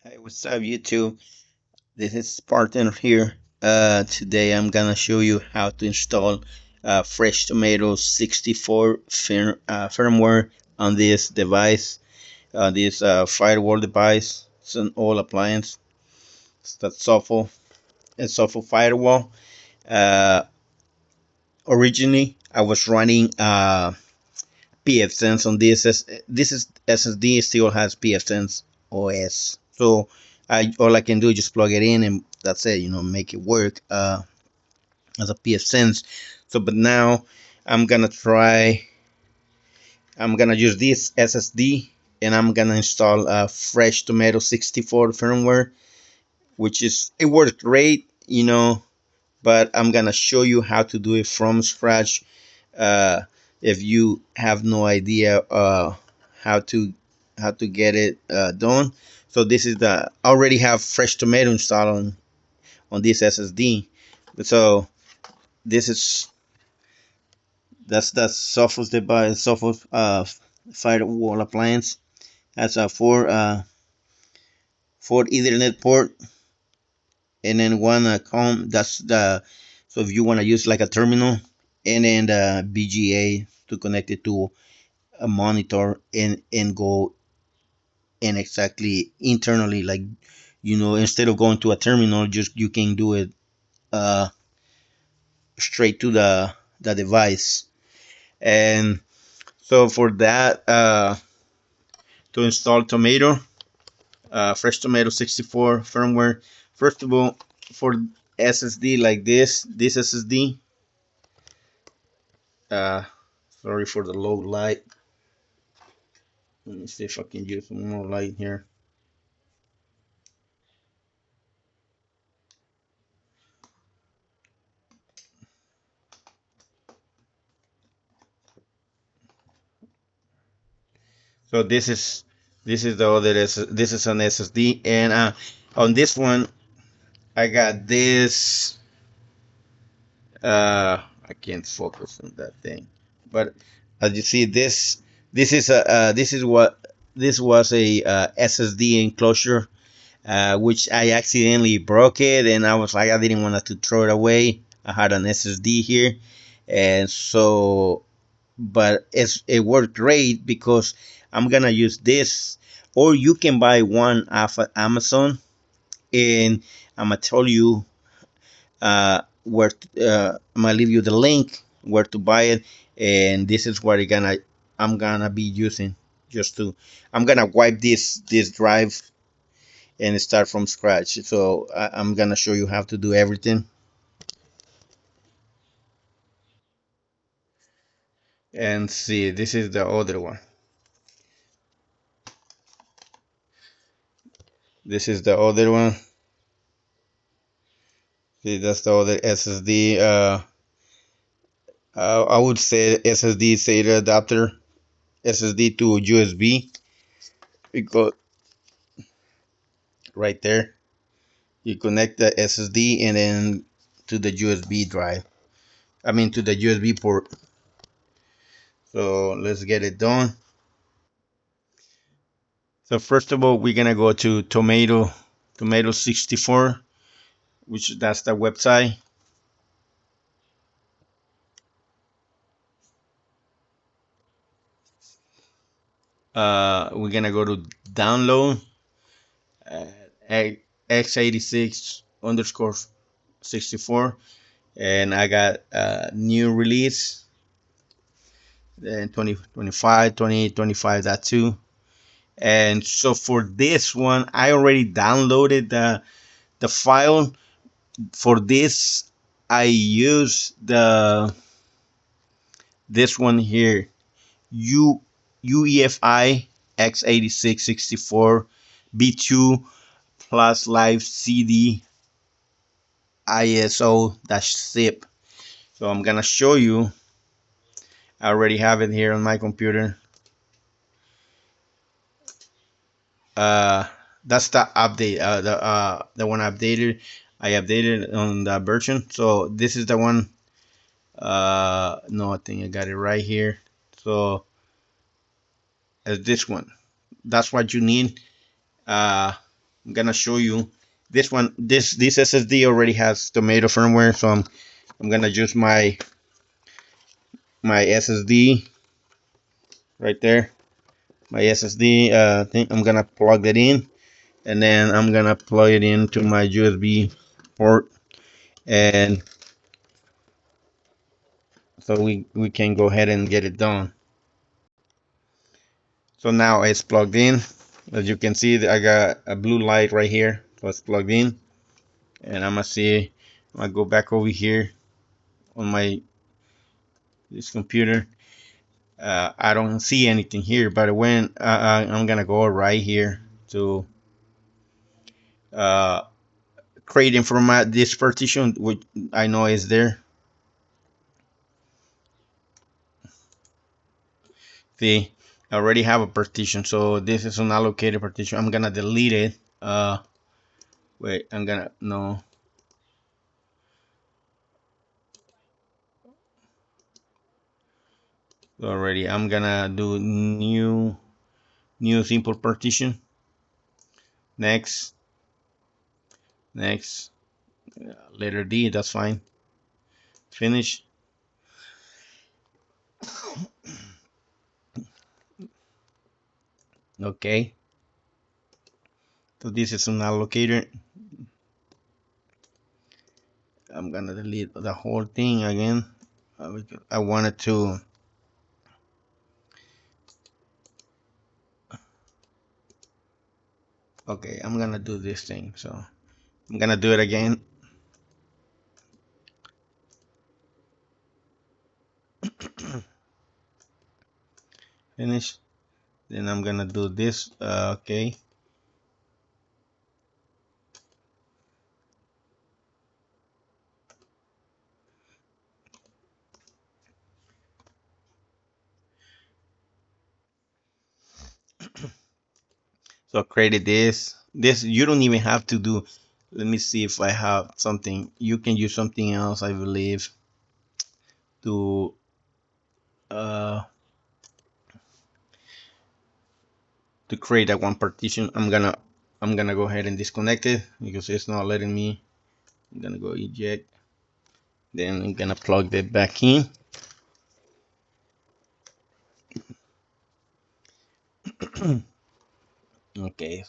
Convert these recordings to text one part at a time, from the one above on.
Hey, what's up, YouTube? This is Spartan here. Today I'm gonna show you how to install Fresh Tomato 64 firmware on this device, this firewall device. It's an old appliance. It's that software firewall. Uh, Originally, I was running pfSense on this. This is SSD still has pfSense OS. So all I can do is just plug it in and that's it. Make it work as a pfSense. So, but now I'm gonna try. I'm gonna use this SSD and I'm gonna install a Fresh Tomato 64 firmware, which is it works great, but I'm gonna show you how to do it from scratch. Uh, if you have no idea how to how to get it done, so this is the I already have Fresh Tomato installed on this SSD. So this is that's Sophos device, Sophos firewall appliance. Has a four Ethernet port and then one COM. That's the so if you want to use like a terminal, and then the BGA to connect it to a monitor and go in exactly internally, like instead of going to a terminal, just you can do it uh straight to the device. And so for that, to install Tomato, Fresh Tomato 64 firmware, first of all, for SSD like this SSD, uh sorry for the low light. Let me see if I can use some more light here. So this is the other this is an SSD, and on this one I got this. I can't focus on that thing, but as you see, this is a this was a SSD enclosure, which I accidentally broke it, and I was like I didn't want to throw it away. I had an SSD here, and so but it worked great because I'm gonna use this, or you can buy one off of Amazon, and I'm gonna tell you I'm gonna leave you the link where to buy it, and this is what I'm gonna be using just to I'm gonna wipe this drive and start from scratch. So I'm gonna show you how to do everything. And see, this is the other one. This is the other one. See, that's the other SSD. I would say SSD SATA adapter, SSD to USB, because right there you connect the SSD and then to the USB drive. I mean to the USB port. So let's get it done. So first of all, we're gonna go to Tomato 64, which that's the website. We're gonna go to download x86 underscore 64, and I got new release then 2025 2025.2. And so for this one, I already downloaded the file. For this, I use this one here, U UEFI x86 64 B2 plus live CD ISO-zip. So I'm gonna show you. I already have it here on my computer. Uh, that's the update. The one I updated. I updated on the version. So this is the one. No, I think I got it right here. So this one. That's what you need. Uh, I'm gonna show you this one. This SSD already has tomato firmware, so I'm gonna use my SSD right there. My SSD thing. I'm gonna plug that in, and then I'm gonna plug it into my USB port, and so we can go ahead and get it done. So now it's plugged in. As you can see, I got a blue light right here, so it's plugged in. And I'm gonna go back over here on my this computer. I don't see anything here, but when I'm gonna go right here to uh, create and format this partition, which I know is there. See, I already have a partition, so this is an allocated partition. I'm gonna delete it. Wait, I'm gonna no. Already, I'm gonna do new simple partition. Next, next, letter D. That's fine. Finish. Okay. So this is an allocator. I'm gonna delete the whole thing again. I wanted to. Okay, I'm gonna do this thing. So I'm gonna do it again. Finish. Then I'm gonna do this. Okay. So I created this. This you don't even have to do. Let me see if I have something. You can use something else, I believe, to uh create that one partition. I'm gonna go ahead and disconnect it because it's not letting me. I'm gonna go eject. Then I'm gonna plug that back in. Okay,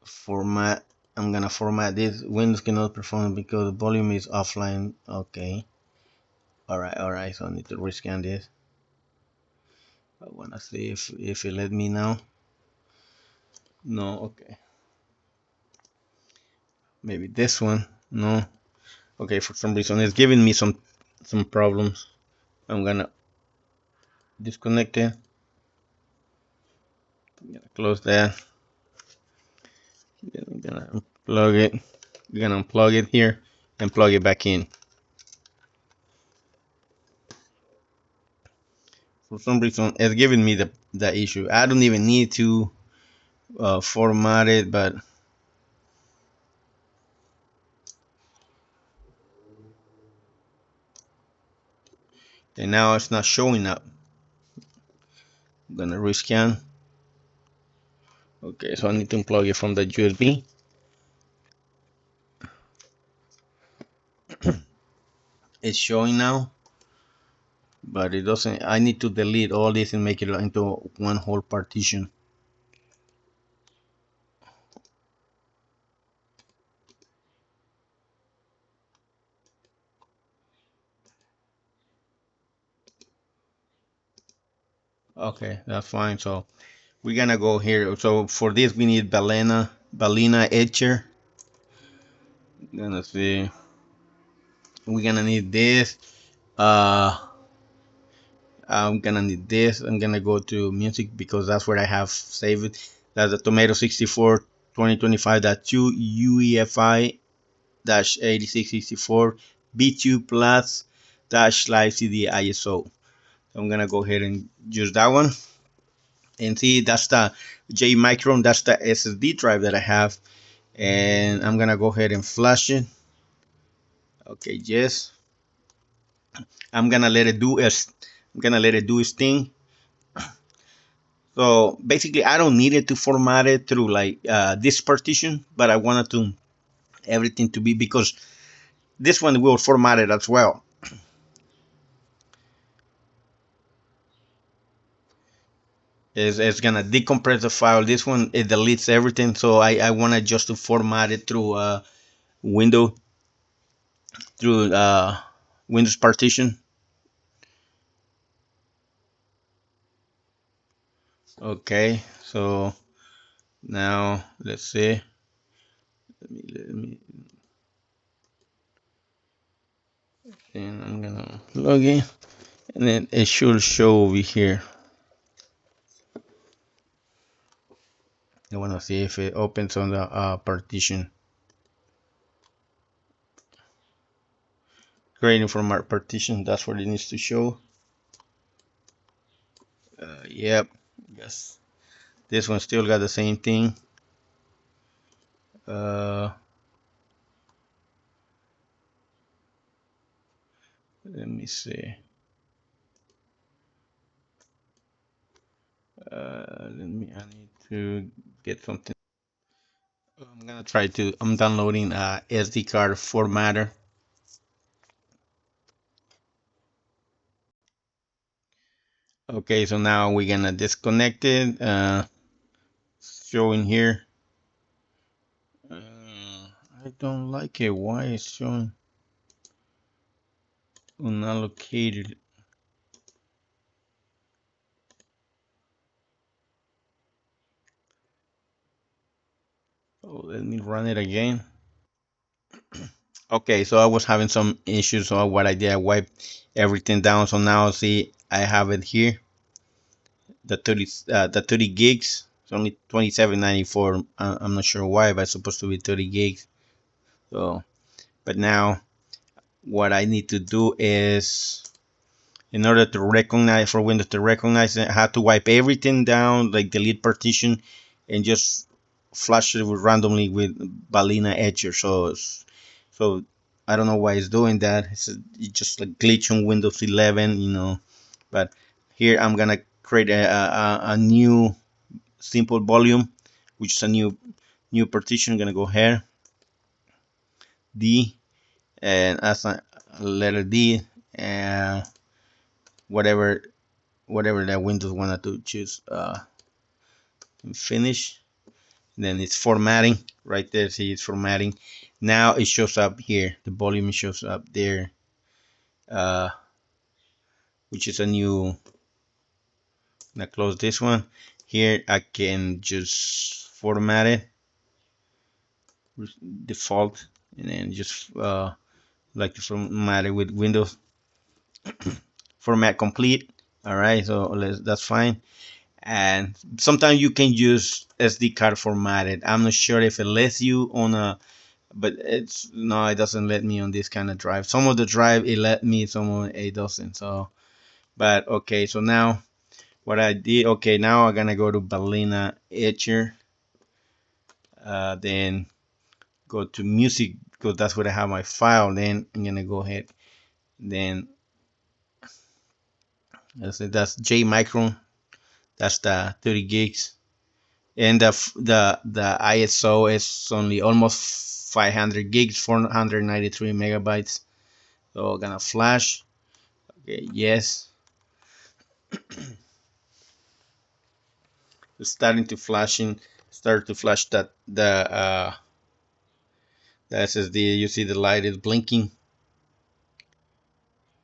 format. I'm gonna format this. Windows cannot perform because the volume is offline. Okay. All right. So I need to rescan this. I wanna see if it let me now. No. Okay. Maybe this one. No. Okay. For some reason, it's giving me some problems. I'm gonna disconnect it. I'm gonna close that. Then I'm gonna unplug it. We're gonna unplug it here and plug it back in. For some reason, it's giving me the issue. I don't even need to format it, but and now it's not showing up. I'm gonna rescan. Okay, so I need to unplug it from the USB. It's showing now, but it doesn't. I need to delete all this and make it into one whole partition. Okay, that's fine. So we're gonna go here. So for this we need balena etcher. Gonna see. We're gonna need this. Uh, I'm gonna need this. I'm gonna go to music because that's where I have saved it. That's the Tomato 64 2025.2 UEFI dash 8664 B2 plus dash live CD ISO. So I'm gonna go ahead and use that one. And see, that's the J Micron. That's the SSD drive that I have. And I'm gonna go ahead and flash it. Okay, yes. I'm gonna let it do its thing. So basically, I don't need it to format it through like this partition, but I wanted to everything to be, because this one will format it as well. It's gonna decompress the file. This one, it deletes everything, so I wanted just to format it through window through Windows partition. Okay, so now let's see. Let me and I'm gonna log in, and then it should show over here. I wanna see if it opens on the partition. Creating from our partition, that's what it needs to show. Yep, yes. This one still got the same thing. Uh, Let me see. I need to get something. I'm gonna try to. I'm downloading SD card formatter. Okay, so now we're gonna disconnect it. Showing here. I don't like it. Why is showing unallocated? Oh, let me run it again. Okay, so I was having some issues. So what I did, I wiped everything down. So now see, I have it here. The 30 gigs. It's only 27.94. I'm not sure why, but it's supposed to be 30 gigs. So, but now what I need to do is, in order to recognize, for Windows to recognize it, I have to wipe everything down, like delete partition, and just flash it with randomly with Balena Etcher. So I don't know why it's doing that. It's just a glitch on Windows 11, But here I'm gonna create a new simple volume, which is a new partition. I'm gonna go here, D, and as a letter D, and whatever that Windows wanted to choose, finish. Then it's formatting right there. See, it's formatting. Now it shows up here. The volume shows up there, uh, which is a new. Now close this one. Here I can just format it, default, and then just like to format it with Windows format complete. All right, so that's fine. And sometimes you can use SD card formatted. I'm not sure if it lets you on a, but it's no, it doesn't let me on this kind of drive. Some of the drive it let me, some of it doesn't. So, but okay, so now what I did, okay, now I'm gonna go to Balena Etcher, then go to music because that's where I have my file. Then I'm gonna go ahead, then that's J Micron, that's the 30 gigs, and the ISO is only almost 500 gigs, 493 megabytes. So I'm gonna flash. Okay, yes. It's starting to flashing. Start to flash that the SSD. You see the light is blinking,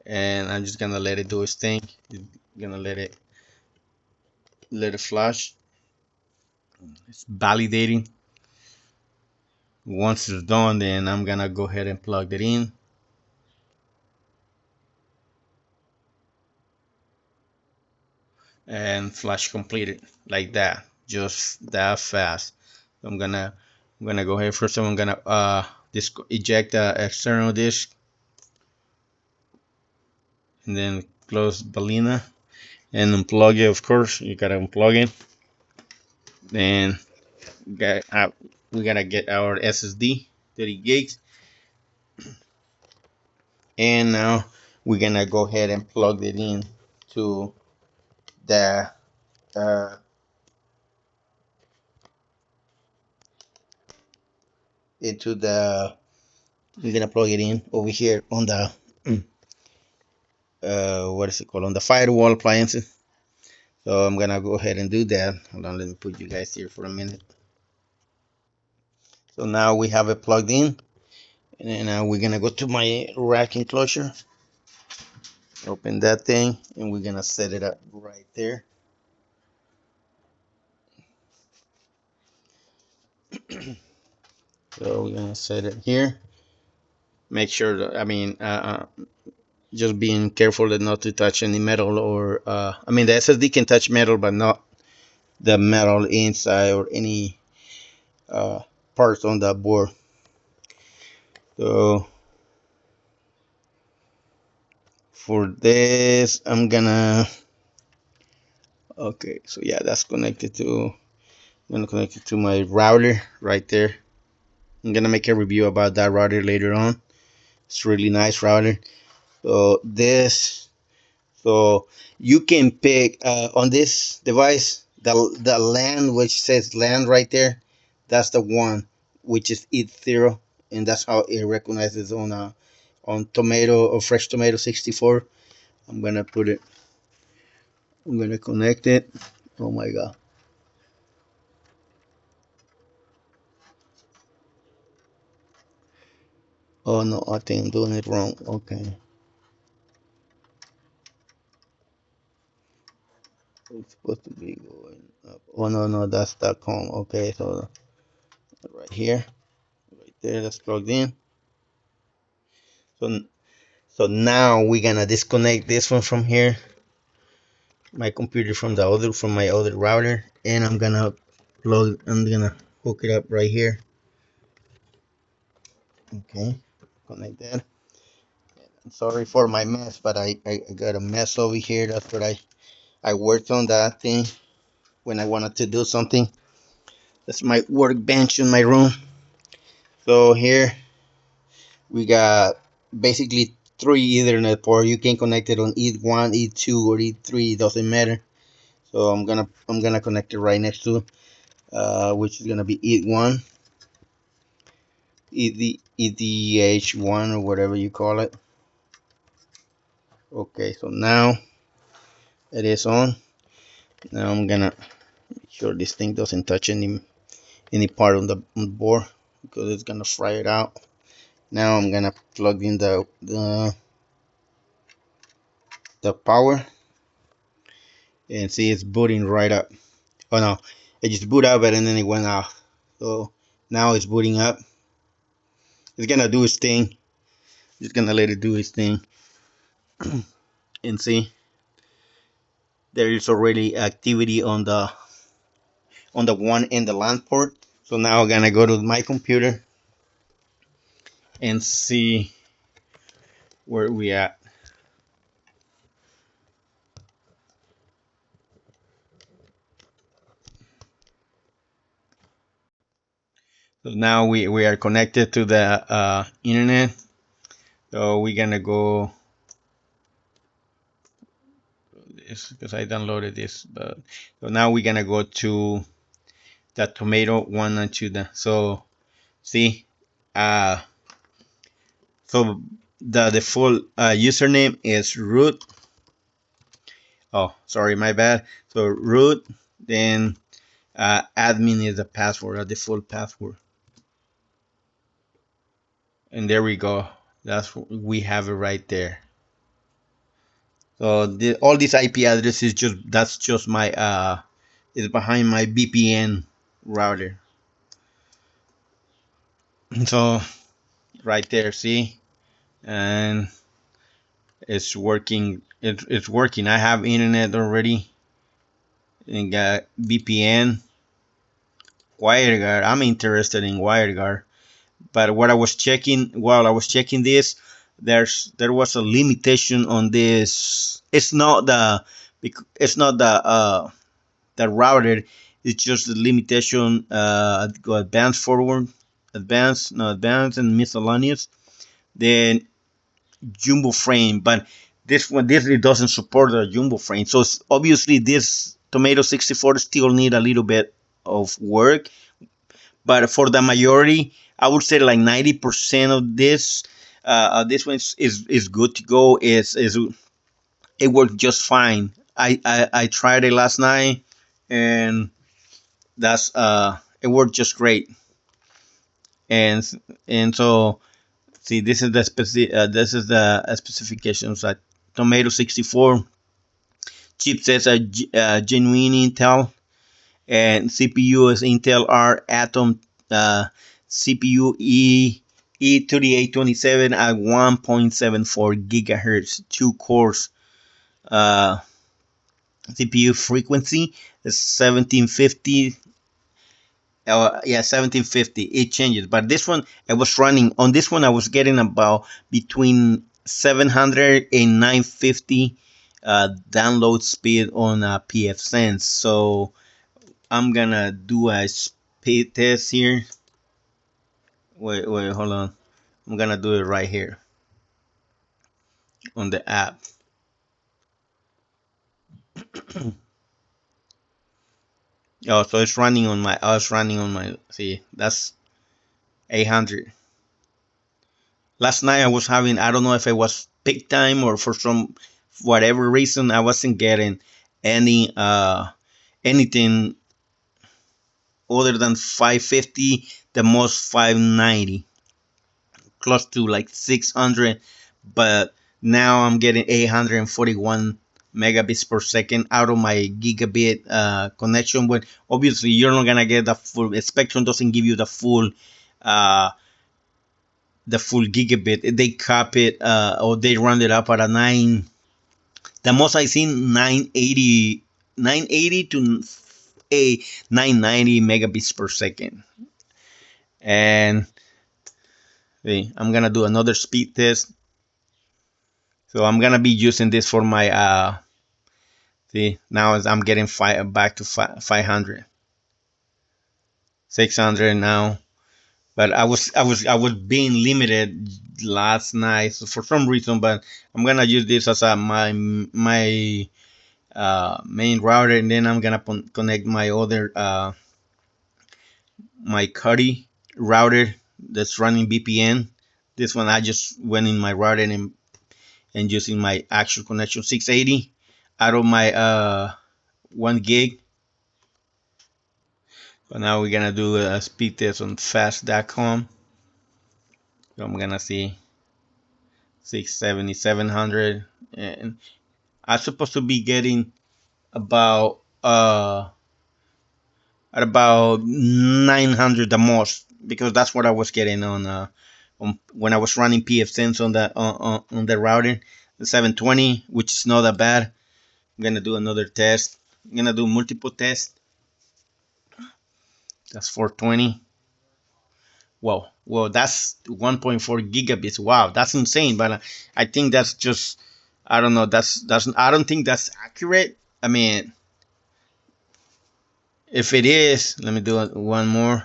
and I'm just gonna let it do its thing. Gonna let it flash. It's validating. Once it's done, then I'm gonna go ahead and plug it in. And flash completed like that, just that fast. I'm gonna go ahead first. I'm gonna eject the external disk, and then close Balena and unplug it. Of course, you gotta unplug it. Then we gotta get our SSD, 30 gigs, and now we're gonna go ahead and plug it in to the into the. We're gonna plug it in over here on the what is it called, on the firewall appliances. So I'm gonna go ahead and do that. Hold on, let me put you guys here for a minute. So now we have it plugged in, and then now we're gonna go to my rack enclosure, open that thing, and we're gonna set it up right there. So we're gonna set it here. Make sure that, I mean, just being careful that not to touch any metal or, I mean, the SSD can touch metal, but not the metal inside or any uh, parts on the board. So for this, okay, so yeah, that's connected to, I'm gonna connect it to my router right there. I'm gonna make a review about that router later on. It's a really nice router. So this, so you can pick on this device the LAN, which says LAN right there. That's the one which is ETH0, and that's how it recognizes on tomato or fresh tomato 64. I'm gonna put it. I'm gonna connect it. Oh my god. Oh no, I think I'm doing it wrong. Okay. It's supposed to be going up. Oh no, no, that's .com. Okay, so right here, right there, that's plugged in. So so now we're gonna disconnect this one from here, my computer from my other router, and I'm gonna hook it up right here. Okay, connect that. I'm sorry for my mess, but I got a mess over here. That's what I worked on that thing when I wanted to do something. That's my workbench in my room. So here we got basically three Ethernet ports. You can connect it on E1, E2, or E3. It doesn't matter. So I'm gonna connect it right next to, which is gonna be E1, EDH1 or whatever you call it. Okay, so now it is on. Now I'm gonna make sure this thing doesn't touch any part on the board because it's gonna fry it out. Now I'm gonna plug in the power and see it's booting right up. Oh no, it just boot up and then it went off. So now it's booting up. It's gonna do its thing. Just gonna let it do its thing and see there is already activity on the one in the LAN port. So now I'm gonna go to my computer and see where we at. So now we are connected to the internet. So we're gonna go this because I downloaded this, but so now we're gonna go to the tomato one and two. So see, uh, so the default username is root. Oh, sorry, my bad. So root, then admin is the password, a default password, and there we go. We have it right there. So all these IP addresses that's just my is behind my VPN router. So right there, see, and it's working. It's working. I have internet already and got VPN. WireGuard. I'm interested in WireGuard, but what I was checking while I was checking this, there was a limitation on this. It's not the router. It's just the limitation. Go advanced forward, advanced, no advanced and miscellaneous. Then jumbo frame, but this it doesn't support the jumbo frame. So obviously this Tomato 64 still need a little bit of work, but for the majority, I would say like 90% of this one is good to go. Is It worked just fine. I tried it last night, and that's it worked just great. And so see, this is the specifications. Tomato 64 chipsets are genuine Intel, and CPU is Intel R Atom CPU E3827 at 1.74 gigahertz, two cores. Uh, CPU frequency is 1750. Yeah, 1750. It changes, but this one I was running on this one. I was getting about between 700 and 950 download speed on PFSense. So I'm gonna do a speed test here. Wait, hold on. I'm gonna do it right here on the app. Oh, so it's running on my. I was running on my. See, that's 800. Last night I was having. I don't know if it was peak time or for some whatever reason I wasn't getting any anything other than 550. The most 590, close to like 600, but now I'm getting 841 megabits per second out of my gigabit connection. But obviously, you're not gonna get the full. Spectrum doesn't give you uh, the full gigabit. They cap it or they round it up at a nine. The most I seen 980 to a 990 megabits per second. And see, I'm gonna do another speed test. So I'm gonna be using this for my see, now as I'm getting back to 500, 600 now. But I was being limited last night so for some reason. But I'm gonna use this as my main router, and then I'm gonna connect my other my Cuddy router that's running VPN. This one I just went in my router and using my actual connection 680 out of my 1 gig. But now we're gonna do a speed test on fast.com. So I'm gonna see 670, 700, and I'm supposed to be getting about at about 900 the most, because that's what I was getting on when I was running PFSense on the router, the 720, which is not that bad. I'm gonna do another test. I'm gonna do multiple tests. That's 420. Whoa, that's 1.4 gigabits. Wow, that's insane. But I think that's just, I don't know. I don't think that's accurate. I mean, if it is, let me do one more.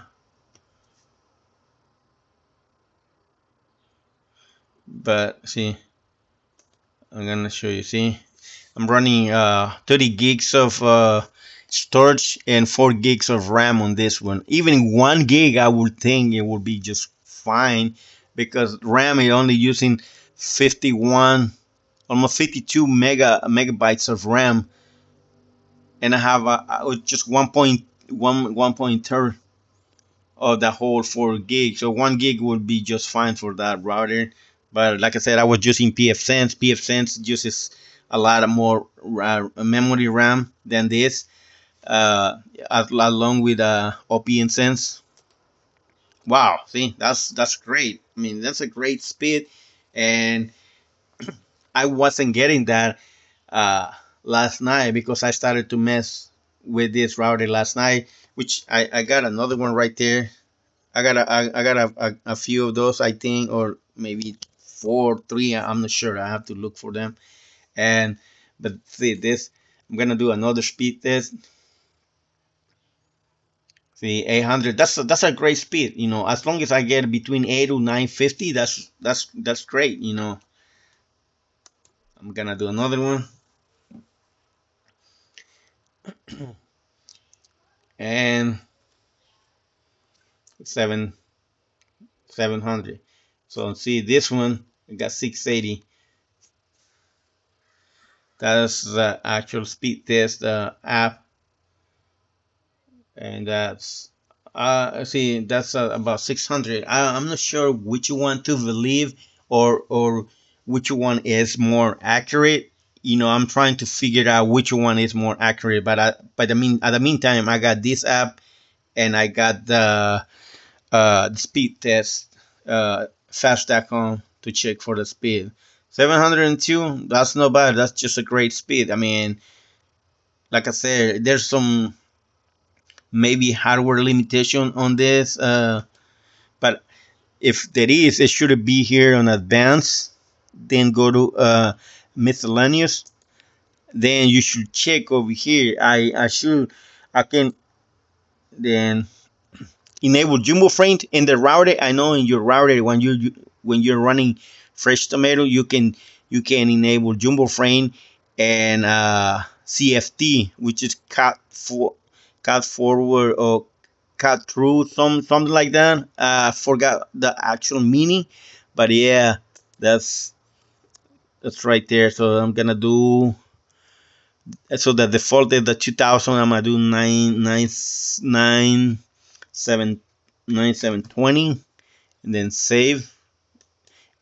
But see, I'm gonna show you. See, I'm running 30 gigs of storage and 4 gigs of RAM on this one. Even 1 gig, I would think it would be just fine, because RAM is only using 51, almost 52 megabytes of RAM, and I have just 1.3 of the whole 4 gig. So 1 gig would be just fine for that router. But like I said, I was using PFSense. PFSense uses a lot more memory RAM than this, along with OPN Sense. Wow, see, that's great. I mean, that's a great speed, and I wasn't getting that uh, last night because I started to mess with this router last night, which I got another one right there. I got a few of those, I think, or maybe four, three. I'm not sure. I have to look for them. And but see this, I'm gonna do another speed test. See, 800. That's a great speed. As long as I get between 8 to 950, that's great. I'm gonna do another one, and 7. 700. So see this one, we got 680. That's the actual speed test app, and that's see that's about 600. I'm not sure which one to believe, or which one is more accurate. I'm trying to figure out which one is more accurate. But I mean, at the meantime, I got this app and I got the speed test fast.com to check for the speed. 702, that's not bad. That's just a great speed. I mean, like I said, there's some maybe hardware limitation on this, but if there is, it should be here on advanced. Then go to miscellaneous. Then you should check over here. I can then enable jumbo frame in the router. I know in your router when you're running fresh tomato, you can enable jumbo frame and CFT, which is cut forward or cut through, something like that. I forgot the actual meaning, but yeah, that's that's right there. So I'm gonna do, so the default is the 2000. I'm gonna do 9720, and then save,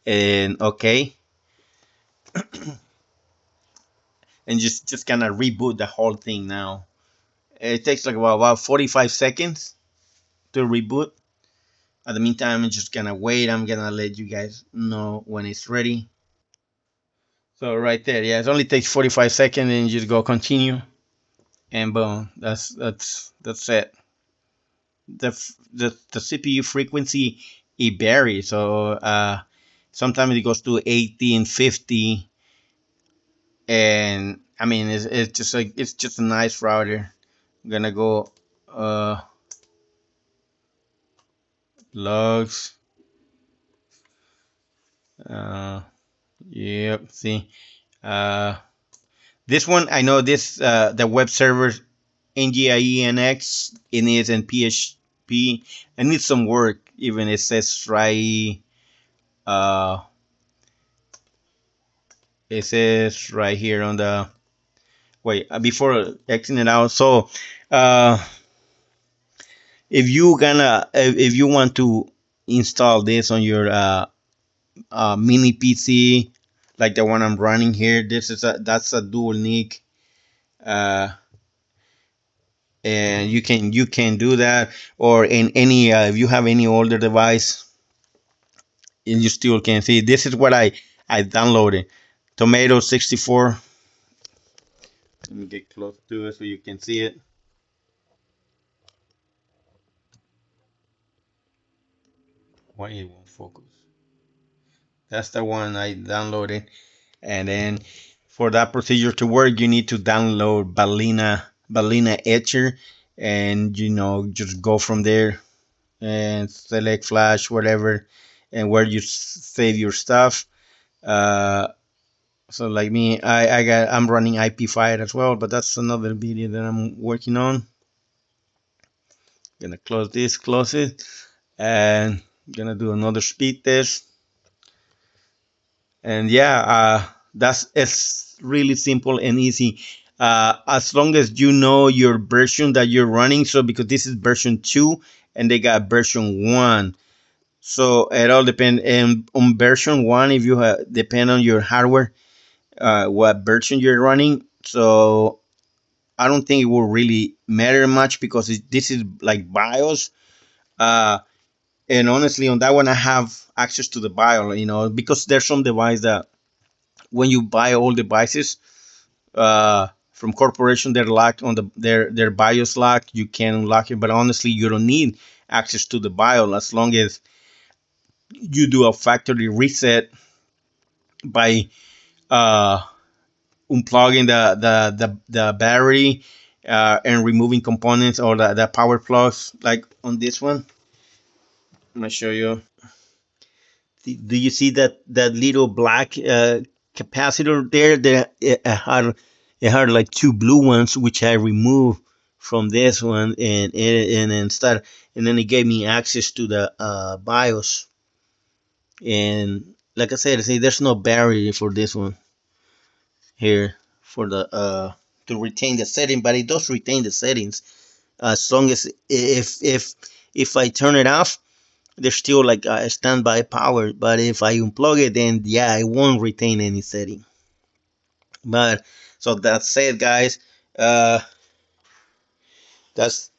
and okay, and just kind of reboot the whole thing now. It takes like about 45 seconds to reboot. At the meantime, I'm just gonna wait. I'm gonna let you guys know when it's ready. So right there, yeah, it only takes 45 seconds, and you just go continue, and boom, that's it. The CPU frequency, it varies. So sometimes it goes to 80 and 50, and I mean it's just a nice router. I'm gonna go uh, logs. Uh, yep. See, uh, this one I know this the web server NGIENX it is in PHP. I need some work. Even it says try. Uh, it says right here on the wait before Xing it out. So uh, if you want to install this on your mini PC like the one I'm running here, that's a dual NIC, uh, and you can do that, or in any if you have any older device and you still can see. This is what I downloaded. Tomato 64. Let me get close to it so you can see it. Why it won't focus? That's the one I downloaded. And then for that procedure to work, you need to download Balena Etcher, and just go from there and select flash, whatever, and where you save your stuff. Uh, so like me, I'm running IP5 as well, but that's another video that I'm working on. Gonna close it, and gonna do another speed test. And yeah, that's it's really simple and easy. As long as you know your version that you're running. So because this is version 2 and they got version 1, so it all depends. And on version 1, if you depend on your hardware, what version you're running. So I don't think it will really matter much because this is like BIOS. Uh, and honestly, on that one, I have access to the BIOS. Because there's some device that when you buy all devices from corporation, they're locked on their BIOS lock. You can unlock it, but honestly, you don't need access to the BIOS as long as you do a factory reset by uh, unplugging the battery and removing components or the power plugs. Like on this one, I'm gonna show you. Do you see that little black capacitor there? It had like two blue ones, which I removed from this one, and then start, and then it gave me access to the BIOS. And like I said, see, there's no barrier for this one here for the to retain the setting, but it does retain the settings as long as if I turn it off, there's still like a standby power. But if I unplug it, then yeah, I won't retain any setting. But so that's it, guys. Uh, that's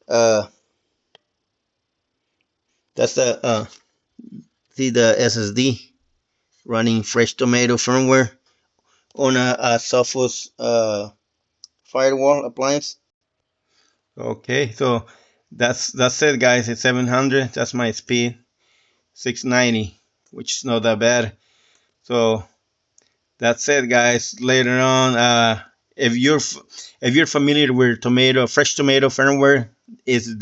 uh, that's the SSD running Fresh Tomato firmware on a Sophos firewall appliance. Okay, so that's it, guys. It's 700. That's my speed. 690, which is not that bad. So that's it, guys. Later on, if you're familiar with fresh tomato firmware, is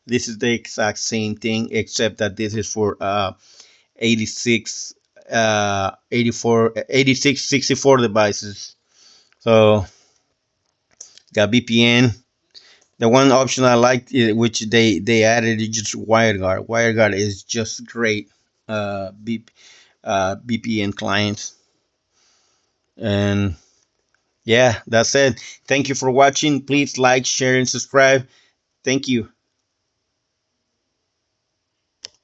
this is the exact same thing, except that this is for 86, 84, 86, 64 devices. So got VPN. The one option I liked, which they added, is just WireGuard. WireGuard is just great. VPN clients. And yeah, that's it. Thank you for watching. Please like, share, and subscribe. Thank you.